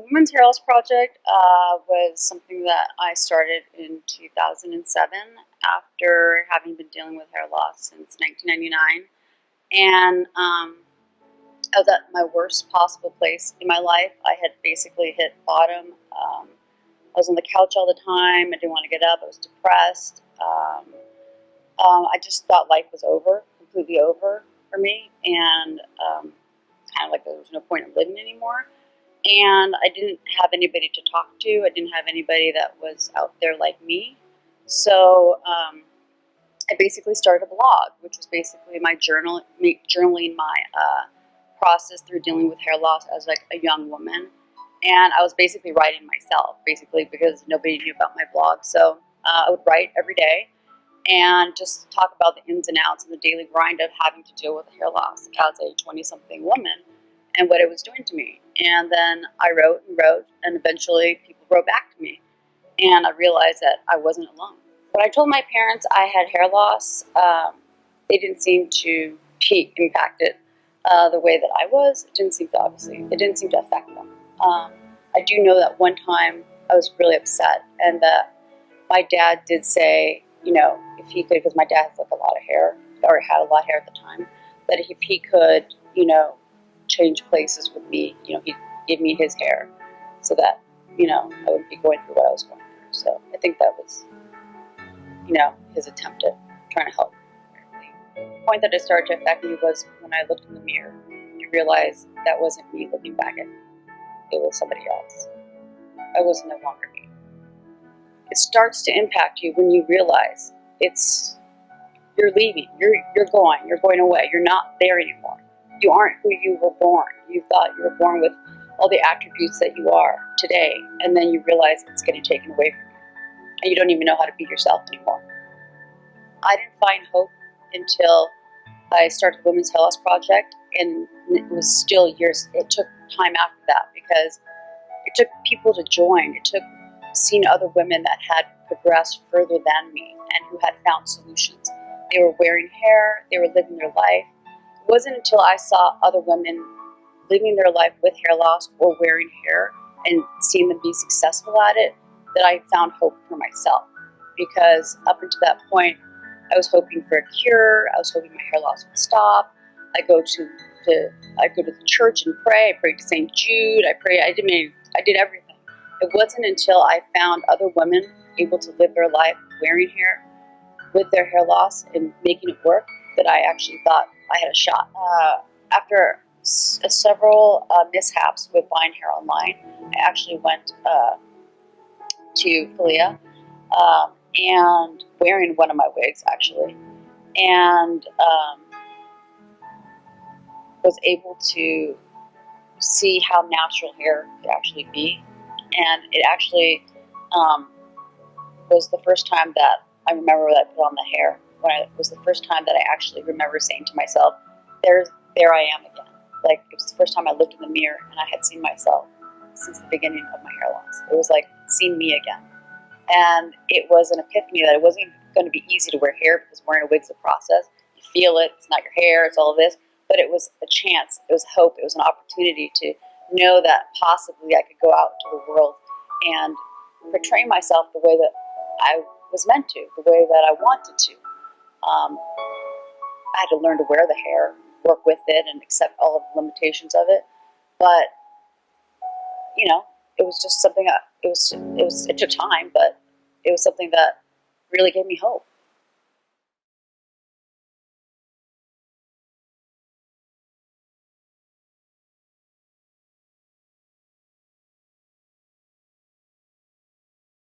the Women's Hair Loss Project was something that I started in 2007 after having been dealing with hair loss since 1999. And I was at my worst possible place in my life. I had basically hit bottom. I was on the couch all the time. I didn't want to get up. I was depressed. I just thought life was over, completely over for me, and kind of like there was no point in living anymore. And I didn't have anybody to talk to. I didn't have anybody that was out there like me. So I basically started a blog, which was basically my journaling my process through dealing with hair loss as like a young woman. And I was basically writing myself, basically because nobody knew about my blog. So I would write every day and just talk about the ins and outs and the daily grind of having to deal with hair loss as a 20-something woman and what it was doing to me. And then I wrote and wrote, and eventually people wrote back to me. And I realized that I wasn't alone. When I told my parents I had hair loss, they didn't seem to be impacted the way that I was. It didn't seem to affect them. I do know that one time I was really upset, and that my dad did say, you know, if he could, because my dad has like a lot of hair, or had a lot of hair at the time, that if he could, you know, change places with me, you know, he'd give me his hair so that, you know, I wouldn't be going through what I was going through. So I think that was, you know, his attempt at trying to help. The point that it started to affect me was when I looked in the mirror to realize that wasn't me looking back at me. It was somebody else. I was no longer me. It starts to impact you when you realize you're leaving, you're going away, you're not there anymore. You aren't who you were born. You thought you were born with all the attributes that you are today, and then you realize it's getting taken away from you, and you don't even know how to be yourself anymore. I didn't find hope until I started the Women's Hair Loss Project, and it was still years. It took time after that because it took people to join. It took seeing other women that had progressed further than me and who had found solutions. They were wearing hair, they were living their life. It wasn't until I saw other women living their life with hair loss or wearing hair and seeing them be successful at it that I found hope for myself. Because up until that point, I was hoping for a cure. I was hoping my hair loss would stop. I go to the church and pray. I prayed to St. Jude. I did everything. It wasn't until I found other women able to live their life wearing hair with their hair loss and making it work that I actually thought I had a shot. After several mishaps with buying hair online, I actually went to Philia and wearing one of my wigs actually, and was able to see how natural hair could actually be. And it actually was the first time that I remember that I put on the hair. It was the first time that I actually remember saying to myself, there I am again. Like, it was the first time I looked in the mirror and I had seen myself since the beginning of my hair loss. It was like seeing me again. And it was an epiphany that it wasn't going to be easy to wear hair because wearing a wig's a process. You feel it, it's not your hair, it's all of this. But it was a chance, it was hope, it was an opportunity to know that possibly I could go out into the world and portray myself the way that I was meant to, the way that I wanted to. I had to learn to wear the hair, work with it, and accept all of the limitations of it. But, you know, it was just something, it took time, but it was something that really gave me hope.